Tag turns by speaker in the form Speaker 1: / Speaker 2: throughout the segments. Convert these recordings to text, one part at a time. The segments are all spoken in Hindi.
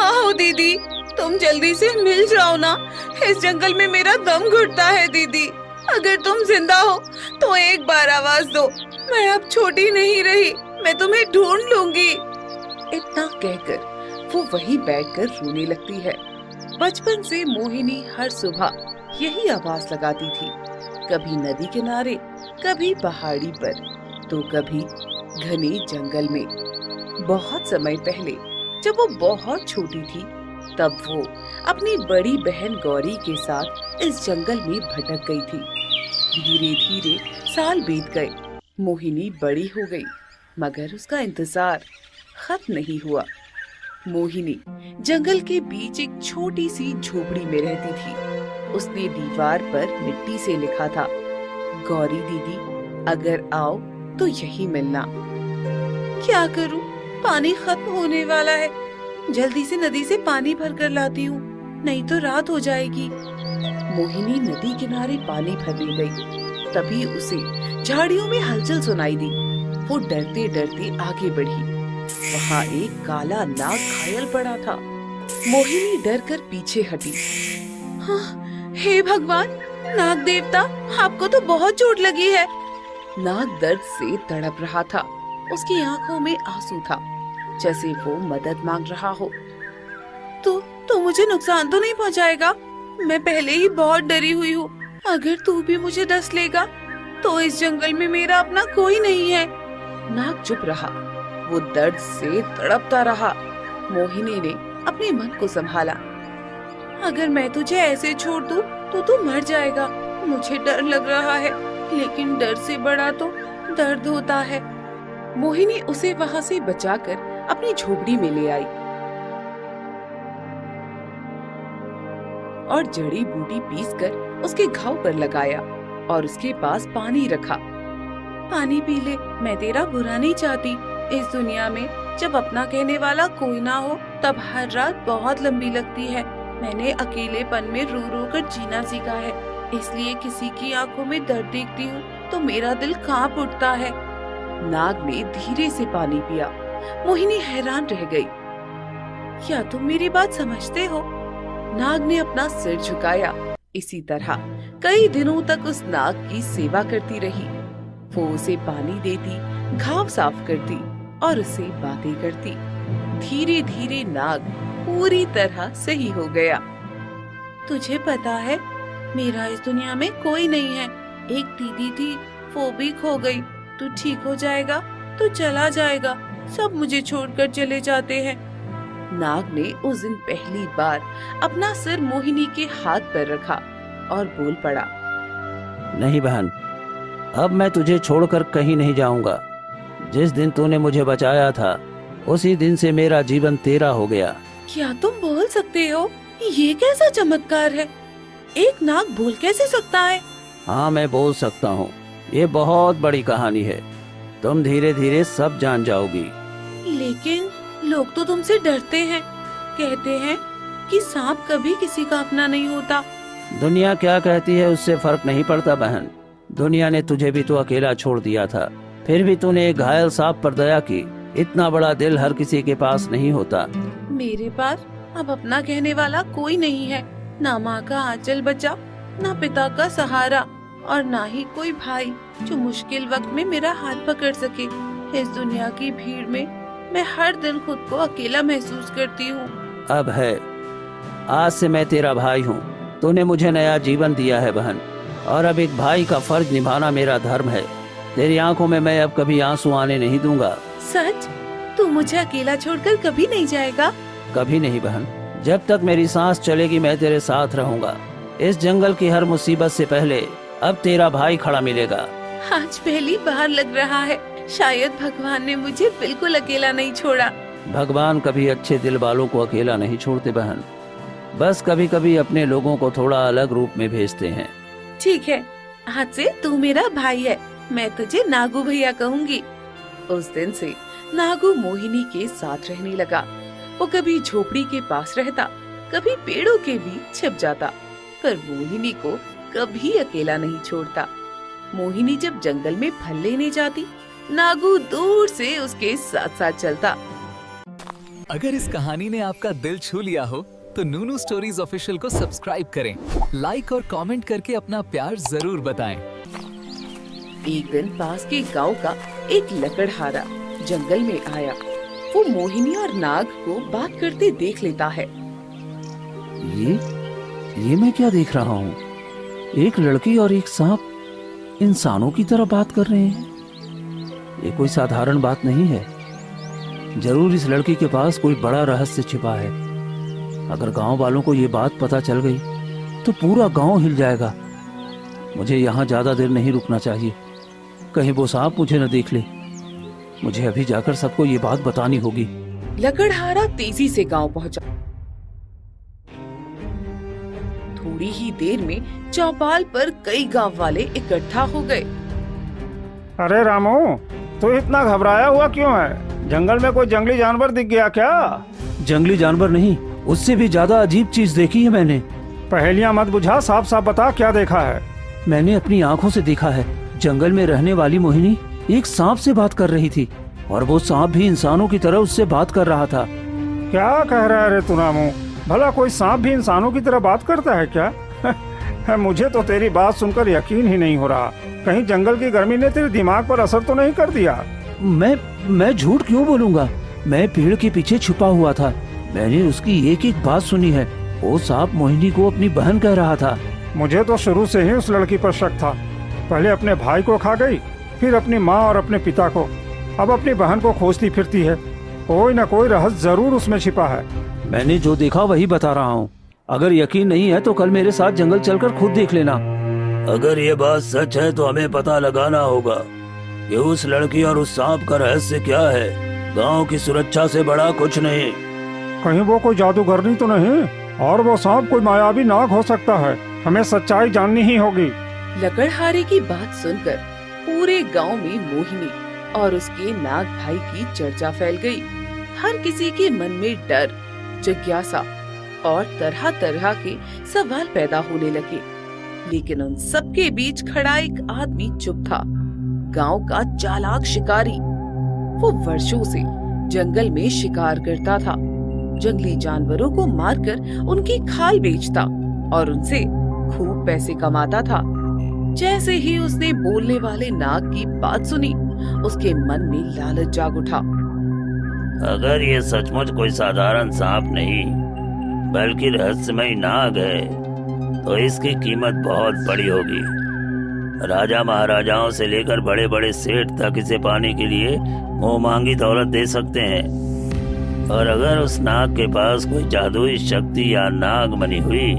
Speaker 1: कहाँ हो दीदी? तुम जल्दी से मिल जाओ ना। इस जंगल में मेरा दम घुटता है दीदी। अगर तुम जिंदा हो तो एक बार आवाज दो। मैं अब छोटी नहीं रही, मैं तुम्हें ढूंढ लूंगी। इतना कहकर वो वहीं बैठकर रोने लगती है। बचपन से मोहिनी हर सुबह यही आवाज लगाती थी, कभी नदी किनारे, कभी पहाड़ी पर, तो कभी घने जंगल में। बहुत समय पहले जब वो बहुत छोटी थी, तब वो अपनी बड़ी बहन गौरी के साथ इस जंगल में भटक गई थी। धीरे धीरे साल बीत गए, मोहिनी बड़ी हो गई, मगर उसका इंतजार खत्म नहीं हुआ। मोहिनी जंगल के बीच एक छोटी सी झोपड़ी में रहती थी। उसने दीवार पर मिट्टी से लिखा था, गौरी दीदी अगर आओ तो यही मिलना। क्या करूं? पानी खत्म होने वाला है। जल्दी से नदी से पानी भर कर लाती हूँ, नहीं तो रात हो जाएगी। मोहिनी नदी किनारे पानी भरने गई। तभी उसे झाड़ियों में हलचल सुनाई दी। वो डरते डरते आगे बढ़ी। वहाँ एक काला नाग घायल पड़ा था। मोहिनी डर कर पीछे हटी। हाँ, हे भगवान, नाग देवता, आपको तो बहुत चोट लगी है। नाग दर्द से तड़प रहा था। उसकी आंखों में आंसू था, जैसे वो मदद मांग रहा हो। तो मुझे नुकसान तो नहीं पहुंचाएगा? मैं पहले ही बहुत डरी हुई हूँ। अगर तू भी मुझे डस लेगा तो इस जंगल में मेरा अपना कोई नहीं है। नाग चुप रहा, वो दर्द से तड़पता रहा। मोहिनी ने अपने मन को संभाला। अगर मैं तुझे ऐसे छोड़ दूं तो तू मर जाएगा। मुझे डर लग रहा है, लेकिन डर से बड़ा तो दर्द होता है। मोहिनी उसे वहाँ से बचाकर अपनी झोपड़ी में ले आई और जड़ी बूटी पीसकर उसके घाव पर लगाया और उसके पास पानी रखा। पानी पी ले, मैं तेरा बुरा नहीं चाहती। इस दुनिया में जब अपना कहने वाला कोई ना हो, तब हर रात बहुत लंबी लगती है। मैंने अकेलेपन में रो रो कर जीना सीखा है, इसलिए किसी की आंखों में दर्द देखती हूँ तो मेरा दिल कांप उठता है। नाग ने धीरे से पानी पिया। मोहिनी हैरान रह गई। क्या तुम मेरी बात समझते हो? नाग ने अपना सिर झुकाया। इसी तरह कई दिनों तक उस नाग की सेवा करती रही। वो उसे पानी देती, घाव साफ करती और उससे बातें करती। धीरे धीरे नाग पूरी तरह सही हो गया। तुझे पता है, मेरा इस दुनिया में कोई नहीं है। एक दीदी थी, वो भी खो गई। तू ठीक हो जाएगा तो चला जाएगा। सब मुझे छोड़कर चले जाते हैं। नाग ने उस दिन पहली बार अपना सिर मोहिनी के हाथ पर रखा और बोल पड़ा।
Speaker 2: नहीं बहन, अब मैं तुझे छोड़कर कहीं नहीं जाऊंगा। जिस दिन तूने मुझे बचाया था, उसी दिन से मेरा जीवन तेरा हो गया।
Speaker 1: क्या तुम बोल सकते हो? ये कैसा चमत्कार है? एक नाग बोल कैसे सकता है?
Speaker 2: हाँ, मैं बोल सकता हूँ। ये बहुत बड़ी कहानी है। तुम धीरे धीरे सब जान जाओगी।
Speaker 1: लेकिन लोग तो तुमसे डरते हैं। कहते हैं कि सांप कभी किसी का अपना नहीं होता।
Speaker 2: दुनिया क्या कहती है उससे फर्क नहीं पड़ता बहन। दुनिया ने तुझे भी तो अकेला छोड़ दिया था, फिर भी तूने एक घायल सांप पर दया की। इतना बड़ा दिल हर किसी के पास नहीं होता।
Speaker 1: मेरे पास अब अपना कहने वाला कोई नहीं है। ना माँ का आंचल बचा, ना पिता का सहारा, और ना ही कोई भाई जो मुश्किल वक्त में मेरा हाथ पकड़ सके। इस दुनिया की भीड़ में मैं हर दिन खुद को अकेला महसूस करती हूँ।
Speaker 2: अब है, आज से मैं तेरा भाई हूँ। तूने मुझे नया जीवन दिया है बहन, और अब एक भाई का फर्ज निभाना मेरा धर्म है। तेरी आंखों में मैं अब कभी आंसू आने नहीं दूंगा।
Speaker 1: सच? तू मुझे अकेला छोड़कर कभी नहीं जाएगा?
Speaker 2: कभी नहीं बहन। जब तक मेरी सांस चलेगी मैं तेरे साथ रहूंगा। इस जंगल की हर मुसीबत से पहले अब तेरा भाई खड़ा मिलेगा।
Speaker 1: आज पहली बार लग रहा है, शायद भगवान ने मुझे बिल्कुल अकेला नहीं छोड़ा।
Speaker 2: भगवान कभी अच्छे दिल वालों को अकेला नहीं छोड़ते बहन, बस कभी कभी अपने लोगों को थोड़ा अलग रूप में भेजते हैं।
Speaker 1: ठीक है, आज से तू मेरा भाई है। मैं तुझे नागू भैया कहूँगी। उस दिन से नागू मोहिनी के साथ रहने लगा। वो कभी झोपड़ी के पास रहता, कभी पेड़ों के बीच छिप जाता, पर मोहिनी को कभी अकेला नहीं छोड़ता। मोहिनी जब जंगल में फल लेने जाती, नागू दूर से उसके साथ साथ चलता।
Speaker 3: अगर इस कहानी ने आपका दिल छू लिया हो तो नूनू स्टोरीज ऑफिशियल को सब्सक्राइब करें, लाइक और कमेंट करके अपना प्यार जरूर बताएं।
Speaker 1: एक दिन पास के गांव का एक लकड़हारा जंगल में आया। वो मोहिनी और नाग को बात करते देख लेता है।
Speaker 2: ये मैं क्या देख रहा हूँ? एक लड़की और एक सांप इंसानों की तरह बात कर रहे हैं। ये कोई साधारण बात नहीं है। जरूर इस लड़की के पास कोई बड़ा रहस्य छिपा है। अगर गांव वालों को ये बात पता चल गई तो पूरा गांव हिल जाएगा। मुझे यहाँ ज्यादा देर नहीं रुकना चाहिए, कहीं वो सांप मुझे न देख ले। मुझे अभी जाकर सबको ये बात बतानी होगी।
Speaker 1: लकड़हारा तेजी से गांव पहुंचा। थोड़ी ही देर में चौपाल पर कई गांव वाले इकट्ठा हो गए।
Speaker 4: अरे रामू, तू इतना घबराया हुआ क्यों है? जंगल में कोई जंगली जानवर दिख गया क्या?
Speaker 2: जंगली जानवर नहीं, उससे भी ज्यादा अजीब चीज देखी है मैंने।
Speaker 4: पहेलियां मत बुझा, साफ साफ बता क्या देखा है।
Speaker 2: मैंने अपनी आंखों से देखा है। जंगल में रहने वाली मोहिनी एक सांप से बात कर रही थी और वो सांप भी इंसानों की तरह उससे बात कर रहा था।
Speaker 4: क्या कह रहा है रे तू रामू? भला कोई सांप भी इंसानों की तरह बात करता है क्या? मुझे तो तेरी बात सुनकर यकीन ही नहीं हो रहा। कहीं जंगल की गर्मी ने तेरे दिमाग पर असर तो नहीं कर दिया?
Speaker 2: मैं झूठ क्यों बोलूंगा? मैं पेड़ के पीछे छुपा हुआ था। मैंने उसकी एक एक बात सुनी है। वो सांप मोहिनी को अपनी बहन कह रहा था।
Speaker 4: मुझे तो शुरू से ही उस लड़की पर शक था। पहले अपने भाई को खा गई, फिर अपनी माँ और अपने पिता को, अब अपनी बहन को खोजती फिरती है। कोई न कोई रहस्य जरूर उसमें छिपा है।
Speaker 2: मैंने जो देखा वही बता रहा हूँ। अगर यकीन नहीं है तो कल मेरे साथ जंगल चलकर खुद देख लेना। अगर ये बात सच है तो हमें पता लगाना होगा कि उस लड़की और उस सांप का रहस्य क्या है। गांव की सुरक्षा से बड़ा कुछ नहीं।
Speaker 4: कहीं वो कोई जादूगरनी तो नहीं, और वो सांप कोई मायावी नाग हो सकता है। हमें सच्चाई जाननी ही होगी।
Speaker 1: लकड़हारे की बात सुनकर पूरे गांव में मोहिनी और उसके नाग भाई की चर्चा फैल गई। हर किसी के मन में डर, जिज्ञासा और तरह तरह के सवाल पैदा होने लगे। लेकिन उन सबके बीच खड़ा एक आदमी चुप था। गांव का चालाक शिकारी। वो वर्षों से जंगल में शिकार करता था। जंगली जानवरों को मारकर उनकी खाल बेचता और उनसे खूब पैसे कमाता था। जैसे ही उसने बोलने वाले नाग की बात सुनी, उसके मन में लालच जाग उठा।
Speaker 2: अगर ये सचमुच कोई साधारण सांप नहीं बल्कि रहस्यमय नाग है तो इसकी कीमत बहुत बड़ी होगी। राजा महाराजाओं से लेकर बड़े बड़े सेठ तक इसे पाने के लिए मुंह मांगी दौलत दे सकते हैं। और अगर उस नाग के पास कोई जादुई शक्ति या नाग बनी हुई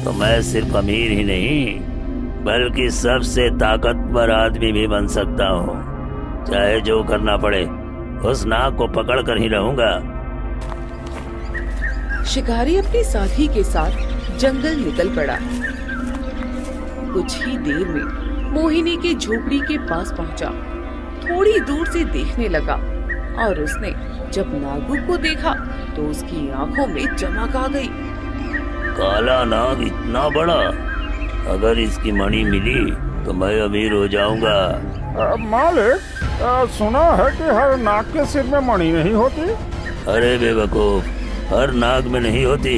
Speaker 2: तो मैं सिर्फ अमीर ही नहीं बल्कि सबसे ताकतवर आदमी भी बन सकता हूँ। चाहे जो करना पड़े उस नाग को पकड़ कर ही रहूंगा।
Speaker 1: शिकारी अपने साथी के साथ जंगल निकल पड़ा। कुछ ही देर में मोहिनी के झोपड़ी के पास पहुंचा। थोड़ी दूर से देखने लगा और उसने जब नागू को देखा तो उसकी आंखों में चमक आ गई।
Speaker 2: काला नाग इतना बड़ा? अगर इसकी मणि मिली तो मैं अमीर हो जाऊंगा।
Speaker 4: मालिक, सुना है कि हर नाग के सिर में मणि नहीं होती।
Speaker 2: अरे बेवकूफ, हर नाग में नहीं होती,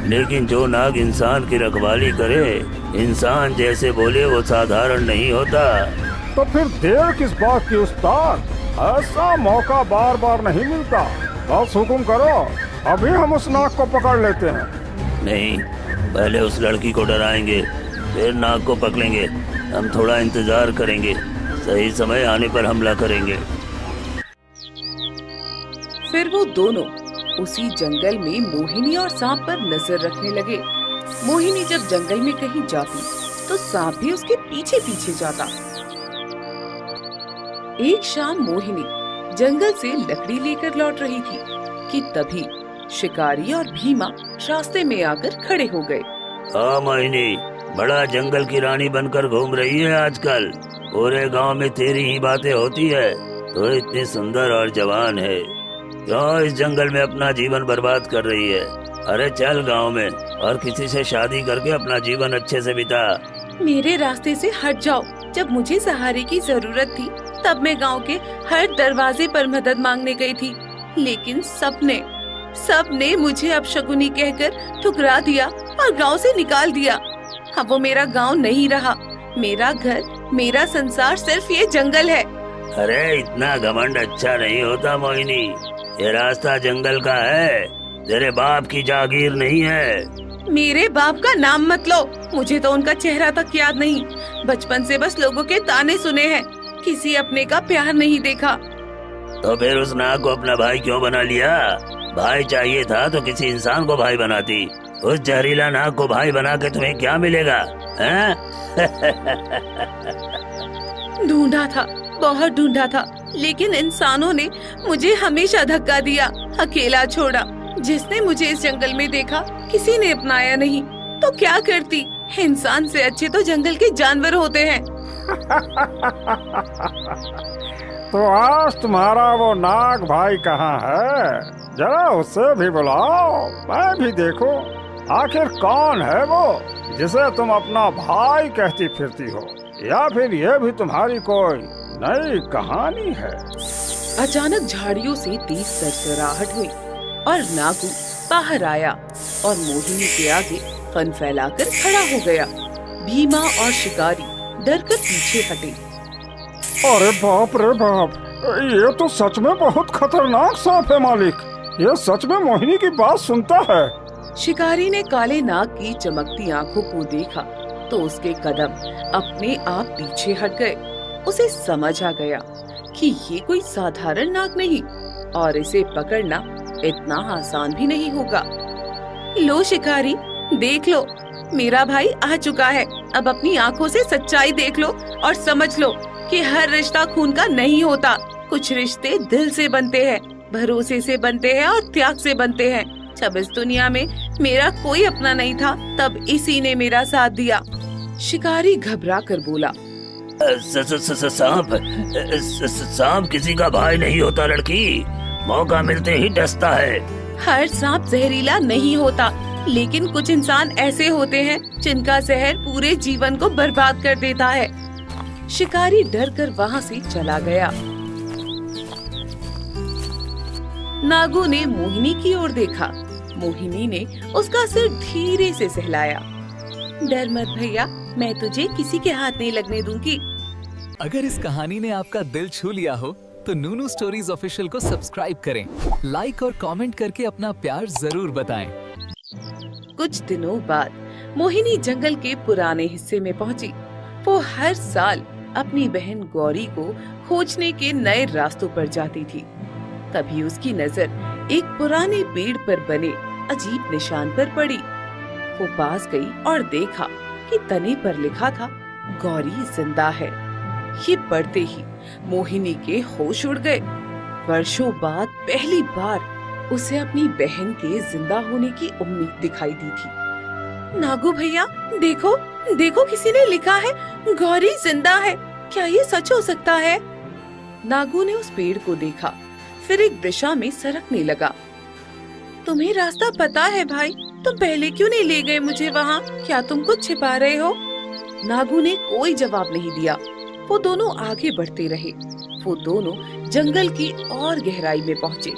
Speaker 2: लेकिन जो नाग इंसान की रखवाली करे, इंसान जैसे बोले वो साधारण नहीं होता।
Speaker 4: तो फिर देर किस बात की उस्ताद? ऐसा मौका बार बार नहीं मिलता। बस हुक्म करो, अभी हम उस नाग को पकड़ लेते हैं।
Speaker 2: नहीं, पहले उस लड़की को डराएंगे, फिर नाग को पकड़ेंगे। हम थोड़ा इंतजार करेंगे, सही समय आने पर हमला करेंगे।
Speaker 1: फिर वो दोनों उसी जंगल में मोहिनी और सांप पर नजर रखने लगे। मोहिनी जब जंगल में कहीं जाती तो सांप भी उसके पीछे पीछे जाता। एक शाम मोहिनी जंगल से लकड़ी लेकर लौट रही थी कि तभी शिकारी और भीमा रास्ते में आकर खड़े हो गए।
Speaker 2: हाँ मोहिनी, बड़ा जंगल की रानी बनकर घूम रही है आजकल। पूरे गांव में तेरी ही बातें होती है। तो इतनी सुंदर और जवान है, क्यों इस जंगल में अपना जीवन बर्बाद कर रही है? अरे चल गांव में और किसी से शादी करके अपना जीवन अच्छे से बिता।
Speaker 1: मेरे रास्ते से हट जाओ। जब मुझे सहारे की जरूरत थी तब मैं गांव के हर दरवाजे पर मदद मांगने गई थी, लेकिन सबने मुझे अपशकुनी कहकर ठुकरा दिया और गांव से निकाल दिया। अब वो मेरा गांव नहीं रहा। मेरा घर, मेरा संसार सिर्फ ये जंगल है।
Speaker 2: अरे इतना घमंड अच्छा नहीं होता मोहिनी। ये रास्ता जंगल का है, तेरे बाप की जागीर नहीं है।
Speaker 1: मेरे बाप का नाम मत लो। मुझे तो उनका चेहरा तक याद नहीं। बचपन से बस लोगों के ताने सुने हैं, किसी अपने का प्यार नहीं देखा।
Speaker 2: तो फिर उस नाग को अपना भाई क्यों बना लिया? भाई चाहिए था तो किसी इंसान को भाई बनाती। उस जहरीला नाग को भाई बना के तुम्हें क्या मिलेगा?
Speaker 1: ढूंढा था, बहुत ढूंढा था, लेकिन इंसानों ने मुझे हमेशा धक्का दिया, अकेला छोड़ा। जिसने मुझे इस जंगल में देखा किसी ने अपनाया नहीं। तो क्या करती? इंसान से अच्छे तो जंगल के जानवर होते हैं।
Speaker 4: तो आज तुम्हारा वो नाग भाई कहाँ है? जरा उससे भी बुलाओ, मैं भी देखूं आखिर कौन है वो जिसे तुम अपना भाई कहती फिरती हो, या फिर ये भी तुम्हारी कोई नई कहानी है।
Speaker 1: अचानक झाड़ियों से तेज सरसराहट हुई और नागू बाहर आया और मोहिनी के आगे फन फैलाकर खड़ा हो गया। भीमा और शिकारी डरकर पीछे हटे।
Speaker 4: अरे बाप रे बाप, ये तो सच में बहुत खतरनाक सांप है मालिक। ये सच में मोहिनी की बात सुनता है।
Speaker 1: शिकारी ने काले नाग की चमकती आंखों को देखा तो उसके कदम अपने आप पीछे हट गए। उसे समझ आ गया कि ये कोई साधारण नाग नहीं और इसे पकड़ना इतना आसान भी नहीं होगा। लो शिकारी, देख लो, मेरा भाई आ चुका है। अब अपनी आंखों से सच्चाई देख लो और समझ लो कि हर रिश्ता खून का नहीं होता। कुछ रिश्ते दिल से बनते हैं, भरोसे से बनते हैं और त्याग से बनते हैं। जब इस दुनिया में मेरा कोई अपना नहीं था, तब इसी ने मेरा साथ दिया। शिकारी घबरा कर बोला,
Speaker 2: सांप किसी का भाई नहीं होता लड़की, मौका मिलते ही डसता है।
Speaker 1: हर सांप जहरीला नहीं होता, लेकिन कुछ इंसान ऐसे होते हैं जिनका जहर पूरे जीवन को बर्बाद कर देता है। शिकारी डर कर वहाँ से चला गया। नागू ने मोहिनी की ओर देखा। मोहिनी ने उसका सिर धीरे से सहलाया। डर मत भैया, मैं तुझे किसी के हाथ नहीं लगने दूंगी।
Speaker 3: अगर इस कहानी ने आपका दिल छू लिया हो तो नूनू स्टोरीज ऑफिशियल को सब्सक्राइब करें, लाइक और कमेंट करके अपना प्यार जरूर बताएं।
Speaker 1: कुछ दिनों बाद मोहिनी जंगल के पुराने हिस्से में पहुंची। वो हर साल अपनी बहन गौरी को खोजने के नए रास्तों पर जाती थी। तभी उसकी नजर एक पुराने पेड़ पर बने अजीब निशान पर पड़ी। वो पास गई और देखा कि तने पर लिखा था, गौरी जिंदा है। ये पढ़ते ही मोहिनी के होश उड़ गए। वर्षों बाद पहली बार उसे अपनी बहन के जिंदा होने की उम्मीद दिखाई दी थी। नागू भैया, देखो देखो, किसी ने लिखा है गौरी जिंदा है। क्या ये सच हो सकता है? नागू ने उस पेड़ को देखा, फिर एक दिशा में सरकने लगा। तुम्हें रास्ता पता है भाई, तो पहले क्यों नहीं ले गए मुझे वहाँ? क्या तुम कुछ छिपा रहे हो? नागू ने कोई जवाब नहीं दिया। वो दोनों आगे बढ़ते रहे। वो दोनों जंगल की और गहराई में पहुँचे।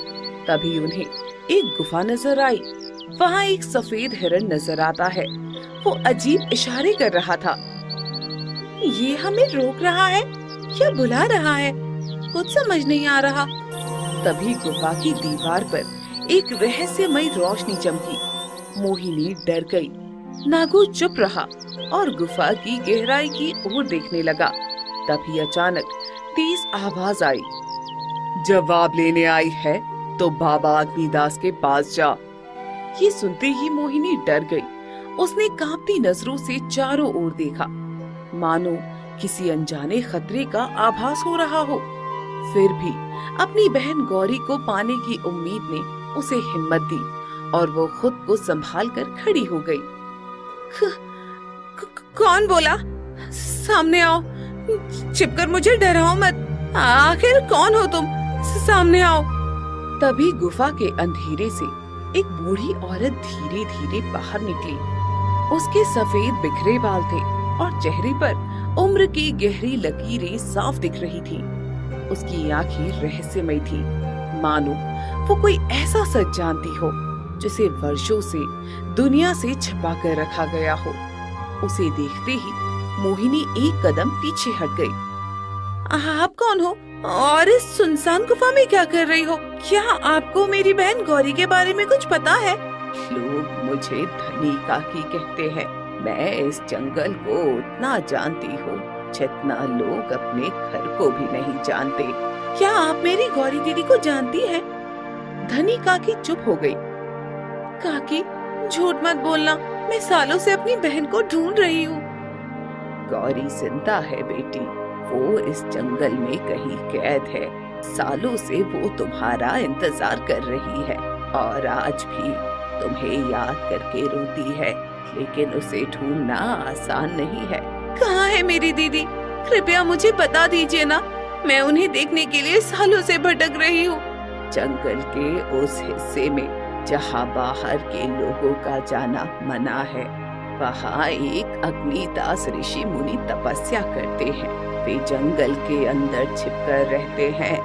Speaker 1: तभी उन्हें एक गुफा नजर आई। वहाँ एक सफेद हिरण नजर आता है। वो अजीब इशारे कर रहा था। ये हमें रोक रहा है या बुला रहा है? कुछ समझ नहीं आ रहा। तभी गुफा की दीवार पर एक रहस्यमयी रोशनी चमकी। मोहिनी डर गई। नागू चुप रहा और गुफा की गहराई की ओर देखने लगा। तभी अचानक तेज आवाज आई, जवाब लेने आई है तो बाबा अग्निदास के पास जा। ये सुनते ही मोहिनी डर गई। उसने कांपती नजरों से चारों ओर देखा, मानो किसी अनजाने खतरे का आभास हो रहा हो। फिर भी अपनी बहन गौरी को पाने की उम्मीद ने उसे हिम्मत दी और वो खुद को संभाल कर खड़ी हो गई। कौन बोला? सामने आओ, छिपकर मुझे डराओ मत। आखिर कौन हो तुम? सामने आओ। तभी गुफा के अंधेरे से एक बूढ़ी औरत धीरे धीरे बाहर निकली। उसके सफेद बिखरे बाल थे और चेहरे पर उम्र की गहरी लकीरें साफ दिख रही थीं। उसकी आंखें रहस्यमयी थीं, मानो वो कोई ऐसा सच जानती हो जिसे वर्षों से दुनिया से छिपा कर रखा गया हो। उसे देखते ही मोहिनी एक कदम पीछे हट गई। आप कौन हो और इस सुनसान गुफा में क्या कर रही हो? क्या आपको मेरी बहन गौरी के बारे में कुछ पता है? लोग मुझे धनी काकी कहते हैं। मैं इस जंगल को उतना जानती हूँ जितना लोग अपने घर को भी नहीं जानते। क्या आप मेरी गौरी दीदी को जानती हैं? धनी काकी चुप हो गई। काकी, झूठ मत बोलना, मैं सालों से अपनी बहन को ढूंढ रही हूँ। गौरी जिंदा है बेटी, वो इस जंगल में कहीं कैद है। सालों से वो तुम्हारा इंतजार कर रही है और आज भी तुम्हें याद करके रोती है, लेकिन उसे ढूंढना आसान नहीं है। कहाँ है मेरी दीदी? कृपया मुझे बता दीजिए ना, मैं उन्हें देखने के लिए सालों से भटक रही हूँ। जंगल के उस हिस्से में जहाँ बाहर के लोगों का जाना मना है, वहाँ एक अग्निदास ऋषि मुनि तपस्या करते हैं। वे जंगल के अंदर छिपकर रहते हैं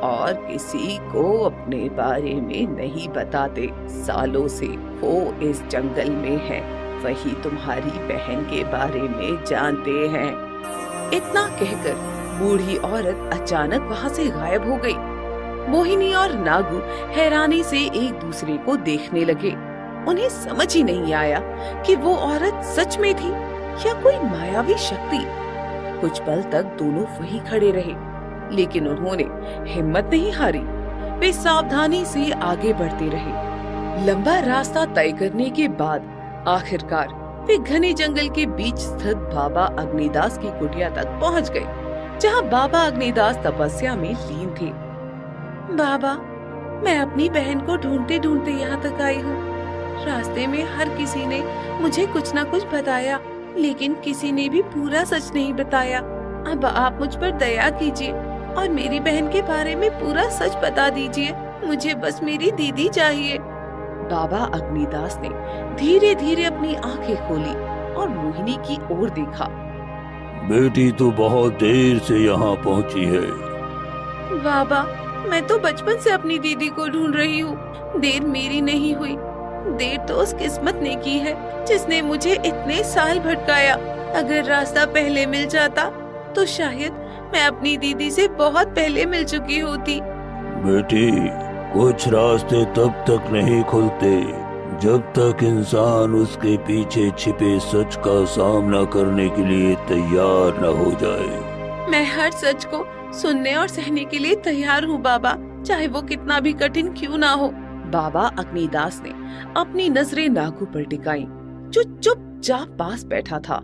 Speaker 1: और किसी को अपने बारे में नहीं बताते। सालों से वो इस जंगल में है, वही तुम्हारी बहन के बारे में जानते हैं। इतना कहकर बूढ़ी औरत अचानक वहाँ से गायब हो गई। मोहिनी और नागू हैरानी से एक दूसरे को देखने लगे। उन्हें समझ ही नहीं आया कि वो औरत सच में थी या कोई मायावी शक्ति। कुछ पल तक दोनों वहीं खड़े रहे, लेकिन उन्होंने हिम्मत नहीं हारी। वे सावधानी से आगे बढ़ते रहे। लंबा रास्ता तय करने के बाद आखिरकार वे घने जंगल के बीच स्थित बाबा अग्निदास की कुटिया तक पहुंच गए, जहां बाबा अग्निदास तपस्या में लीन थे। बाबा, मैं अपनी बहन को ढूंढते ढूंढते यहाँ तक आई हूँ। रास्ते में हर किसी ने मुझे कुछ न कुछ बताया, लेकिन किसी ने भी पूरा सच नहीं बताया। अब आप मुझ पर दया कीजिए और मेरी बहन के बारे में पूरा सच बता दीजिए। मुझे बस मेरी दीदी चाहिए। बाबा अग्निदास ने धीरे धीरे अपनी आंखें खोली और मोहिनी की ओर देखा।
Speaker 2: बेटी तो बहुत देर से यहाँ पहुँची है।
Speaker 1: बाबा, मैं तो बचपन से अपनी दीदी को ढूंढ रही हूँ। देर मेरी नहीं हुई, देर तो उस किस्मत ने की है जिसने मुझे इतने साल भटकाया। अगर रास्ता पहले मिल जाता तो शायद मैं अपनी दीदी से बहुत पहले मिल चुकी होती।
Speaker 2: बेटी, कुछ रास्ते तब तक नहीं खुलते जब तक इंसान उसके पीछे छिपे सच का सामना करने के लिए तैयार न हो जाए।
Speaker 1: मैं हर सच को सुनने और सहने के लिए तैयार हूँ बाबा, चाहे वो कितना भी कठिन क्यों ना हो। बाबा अग्निदास ने अपनी नजरें नागू पर टिकाई, जो चुपचाप पास बैठा था।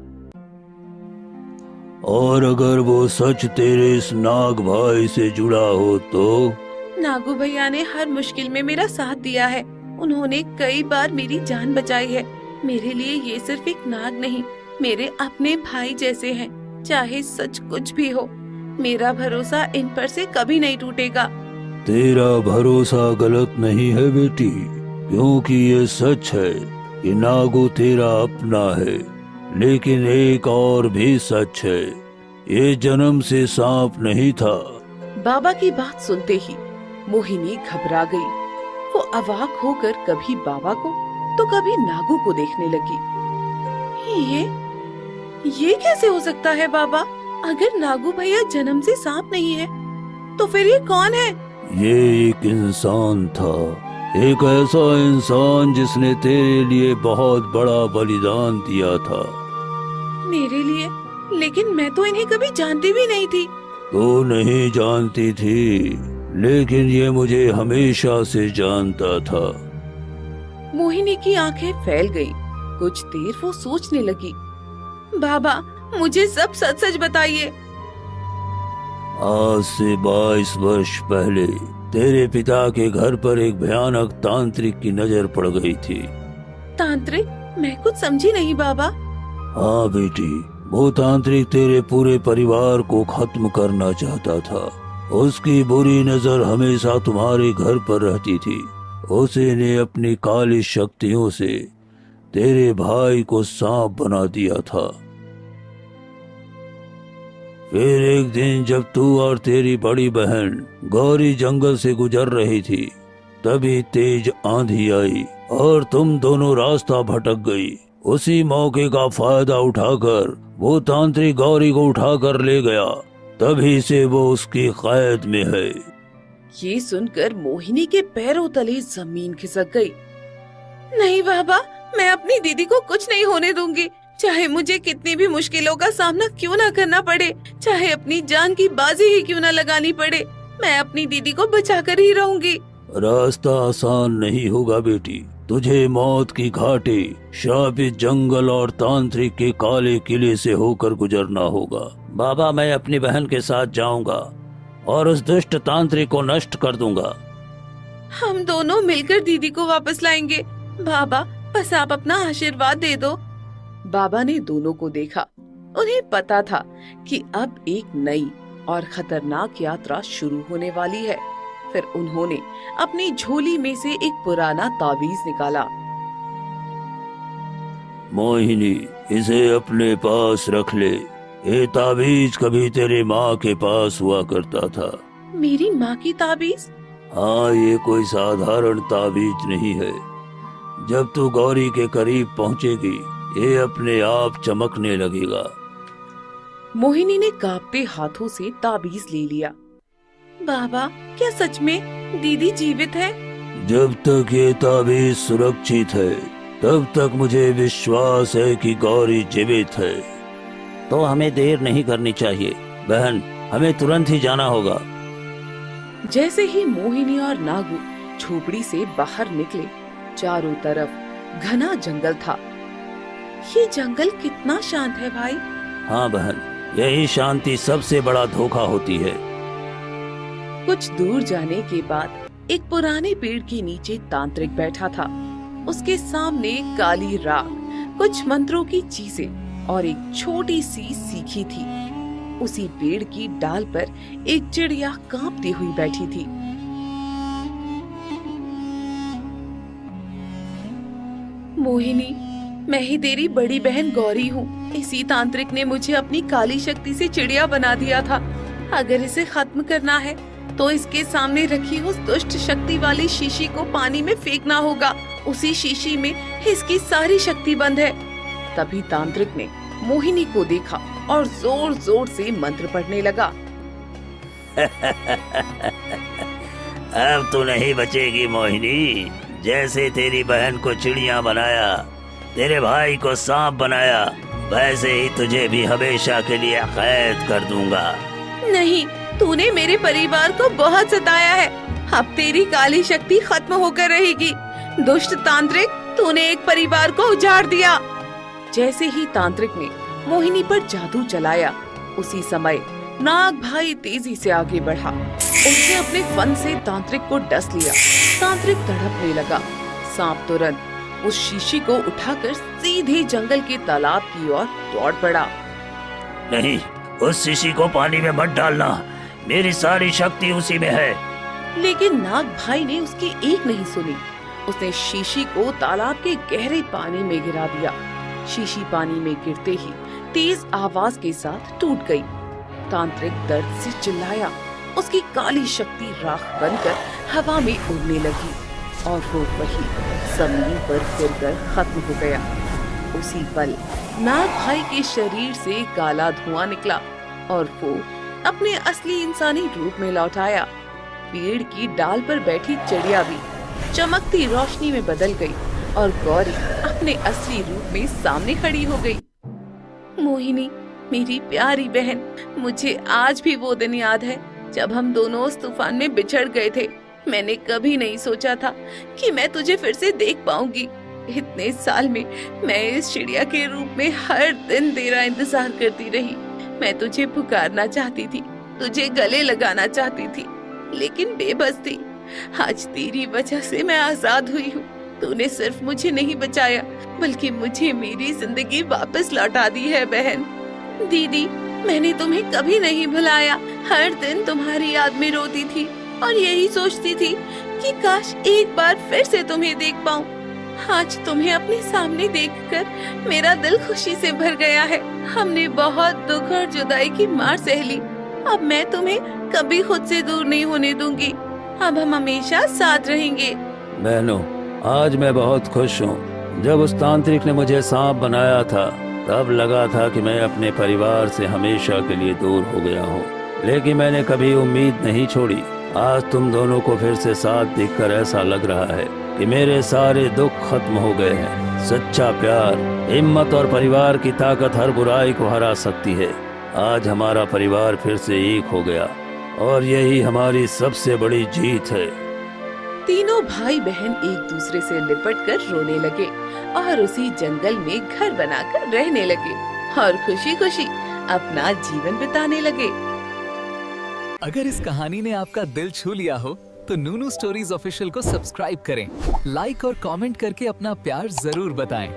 Speaker 2: और अगर वो सच तेरे इस नाग भाई से जुड़ा हो तो?
Speaker 1: नागू भैया ने हर मुश्किल में मेरा साथ दिया है। उन्होंने कई बार मेरी जान बचाई है। मेरे लिए ये सिर्फ एक नाग नहीं, मेरे अपने भाई जैसे हैं। चाहे सच कुछ भी हो, मेरा भरोसा इन पर से कभी नहीं टूटेगा।
Speaker 2: तेरा भरोसा गलत नहीं है बेटी, क्योंकि ये सच है कि नागू तेरा अपना है। लेकिन एक और भी सच है, ये जन्म से सांप नहीं था।
Speaker 1: बाबा की बात सुनते ही मोहिनी घबरा गई। वो अवाक होकर कभी बाबा को तो कभी नागू को देखने लगी। ये कैसे हो सकता है बाबा? अगर नागू भैया जन्म से सांप नहीं है तो फिर ये कौन है?
Speaker 2: ये एक इंसान था, एक ऐसा इंसान जिसने तेरे लिए बहुत बड़ा बलिदान दिया था।
Speaker 1: मेरे लिए? लेकिन मैं तो इन्हें कभी जानती भी नहीं थी।
Speaker 2: तो नहीं जानती थी, लेकिन ये मुझे हमेशा से जानता था।
Speaker 1: मोहिनी की आंखें फैल गई। कुछ देर वो सोचने लगी। बाबा, मुझे सब सच सच बताइए।
Speaker 2: आज से 22 वर्ष पहले तेरे पिता के घर पर एक भयानक तांत्रिक की नजर पड़ गई थी।
Speaker 1: तांत्रिक? मैं कुछ समझी नहीं बाबा।
Speaker 2: हाँ बेटी, वो तांत्रिक तेरे पूरे परिवार को खत्म करना चाहता था। उसकी बुरी नजर हमेशा तुम्हारे घर पर रहती थी। उसने अपनी काली शक्तियों से तेरे भाई को सांप बना दिया था। फिर एक दिन जब तू और तेरी बड़ी बहन गौरी जंगल से गुजर रही थी, तभी तेज आंधी आई और तुम दोनों रास्ता भटक गई। उसी मौके का फायदा उठाकर वो तांत्रिक गौरी को उठाकर ले गया, तभी से वो उसकी कैद में है।
Speaker 1: ये सुनकर मोहिनी के पैरों तले जमीन खिसक गई। नहीं बाबा, मैं अपनी दीदी को कुछ नहीं होने दूंगी, चाहे मुझे कितनी भी मुश्किलों का सामना क्यों ना करना पड़े, चाहे अपनी जान की बाजी ही क्यों ना लगानी पड़े, मैं अपनी दीदी को बचाकर ही रहूंगी।
Speaker 2: रास्ता आसान नहीं होगा बेटी, तुझे मौत की घाटी, श्रापित जंगल और तांत्रिक के काले किले से होकर गुजरना होगा। बाबा, मैं अपनी बहन के साथ जाऊंगा और उस दुष्ट तांत्रिक को नष्ट कर दूंगा।
Speaker 1: हम दोनों मिलकर दीदी को वापस लाएंगे। बाबा, बस आप अपना आशीर्वाद दे दो। बाबा ने दोनों को देखा। उन्हें पता था कि अब एक नई और खतरनाक यात्रा शुरू होने वाली है। फिर उन्होंने अपनी झोली में से एक पुराना ताबीज निकाला।
Speaker 2: मोहिनी, इसे अपने पास रख ले। ये ताबीज कभी तेरे माँ के पास हुआ करता था।
Speaker 1: मेरी माँ की ताबीज?
Speaker 2: हाँ, ये कोई साधारण ताबीज नहीं है। जब तू गौरी के करीब पहुँचेगी, ये अपने आप चमकने लगेगा।
Speaker 1: मोहिनी ने कांपते हाथों से ताबीज ले लिया। बाबा, क्या सच में दीदी जीवित है?
Speaker 2: जब तक ये ताबीज सुरक्षित है, तब तक मुझे विश्वास है कि गौरी जीवित है। तो हमें देर नहीं करनी चाहिए बहन, हमें तुरंत ही जाना होगा।
Speaker 1: जैसे ही मोहिनी और नागू झोपड़ी से बाहर निकले, चारों तरफ घना जंगल था। ये जंगल कितना शांत है भाई।
Speaker 2: हाँ बहन, यही शांति सबसे बड़ा धोखा होती है।
Speaker 1: कुछ दूर जाने के बाद एक पुराने पेड़ के नीचे तांत्रिक बैठा था। उसके सामने काली राख, कुछ मंत्रों की चीजें और एक छोटी सी सीखी थी। उसी पेड़ की डाल पर एक चिड़िया कांपती हुई बैठी थी। मोहिनी, मैं ही तेरी बड़ी बहन गौरी हूँ। इसी तांत्रिक ने मुझे अपनी काली शक्ति से चिड़िया बना दिया था। अगर इसे खत्म करना है तो इसके सामने रखी उस दुष्ट शक्ति वाली शीशी को पानी में फेंकना होगा। उसी शीशी में इसकी सारी शक्ति बंद है। तभी तांत्रिक ने मोहिनी को देखा और जोर जोर से मंत्र पढ़ने लगा।
Speaker 2: अब तो नहीं बचेगी मोहिनी। जैसे तेरी बहन को चिड़िया बनाया, तेरे भाई को सांप बनाया, वैसे ही तुझे भी हमेशा के लिए कैद कर दूंगा।
Speaker 1: नहीं, तूने मेरे परिवार को बहुत सताया है। अब तेरी काली शक्ति खत्म होकर रहेगी। दुष्ट तांत्रिक, तूने एक परिवार को उजाड़ दिया। जैसे ही तांत्रिक ने मोहिनी पर जादू चलाया, उसी समय नाग भाई तेजी से आगे बढ़ा। उसने अपने फन से तांत्रिक को डस लिया। तांत्रिक तड़पने लगा। सांप तुरंत उस शीशी को उठाकर सीधे जंगल के तालाब की ओर दौड़ पड़ा।
Speaker 2: नहीं, उस शीशी को पानी में मत डालना, मेरी सारी शक्ति उसी में है।
Speaker 1: लेकिन नाग भाई ने उसकी एक नहीं सुनी। उसने शीशी को तालाब के गहरे पानी में गिरा दिया। शीशी पानी में गिरते ही तेज आवाज के साथ टूट गई। तांत्रिक दर्द से चिल्लाया। उसकी काली शक्ति राख बनकर हवा में उड़ने लगी और वो वही जमीन पर गिरकर खत्म हो गया। उसी पल नाग भाई के शरीर से काला धुआं निकला और वो अपने असली इंसानी रूप में लौट आया। पेड़ की डाल पर बैठी चिड़िया भी चमकती रोशनी में बदल गई और गौरी अपने असली रूप में सामने खड़ी हो गई। मोहिनी, मेरी प्यारी बहन, मुझे आज भी वो दिन याद है जब हम दोनों उस तूफान में बिछड़ गए थे। मैंने कभी नहीं सोचा था कि मैं तुझे फिर से देख पाऊंगी। इतने साल में मैं इस चिड़िया के रूप में हर दिन तेरा इंतजार करती रही। मैं तुझे पुकारना चाहती थी, तुझे गले लगाना चाहती थी, लेकिन बेबस थी। आज तेरी वजह से मैं आजाद हुई हूँ। तूने सिर्फ मुझे नहीं बचाया, बल्कि मुझे मेरी जिंदगी वापस लौटा दी है बहन। दीदी, मैंने तुम्हें कभी नहीं भुलाया। हर दिन तुम्हारी याद में रोती थी और यही सोचती थी कि काश एक बार फिर से तुम्हें देख पाऊं। आज तुम्हें अपने सामने देखकर मेरा दिल खुशी से भर गया है। हमने बहुत दुख और जुदाई की मार सह ली। अब मैं तुम्हें कभी खुद से दूर नहीं होने दूंगी। अब हम हमेशा साथ रहेंगे।
Speaker 2: बहनों, आज मैं बहुत खुश हूँ। जब उस तांत्रिक ने मुझे सांप बनाया था तब लगा था कि मैं अपने परिवार से हमेशा के लिए दूर हो गया हूँ, लेकिन मैंने कभी उम्मीद नहीं छोड़ी। आज तुम दोनों को फिर से साथ देखकर ऐसा लग रहा है कि मेरे सारे दुख खत्म हो गए हैं। सच्चा प्यार, हिम्मत और परिवार की ताकत हर बुराई को हरा सकती है। आज हमारा परिवार फिर से एक हो गया और यही हमारी सबसे बड़ी जीत है।
Speaker 1: तीनों भाई बहन एक दूसरे से लिपटकर रोने लगे और उसी जंगल में घर बनाकर रहने लगे और खुशी खुशी अपना जीवन बिताने लगे।
Speaker 3: अगर इस कहानी ने आपका दिल छू लिया हो तो नूनू स्टोरीज ऑफिशियल को सब्सक्राइब करें, लाइक और कमेंट करके अपना प्यार जरूर बताएं।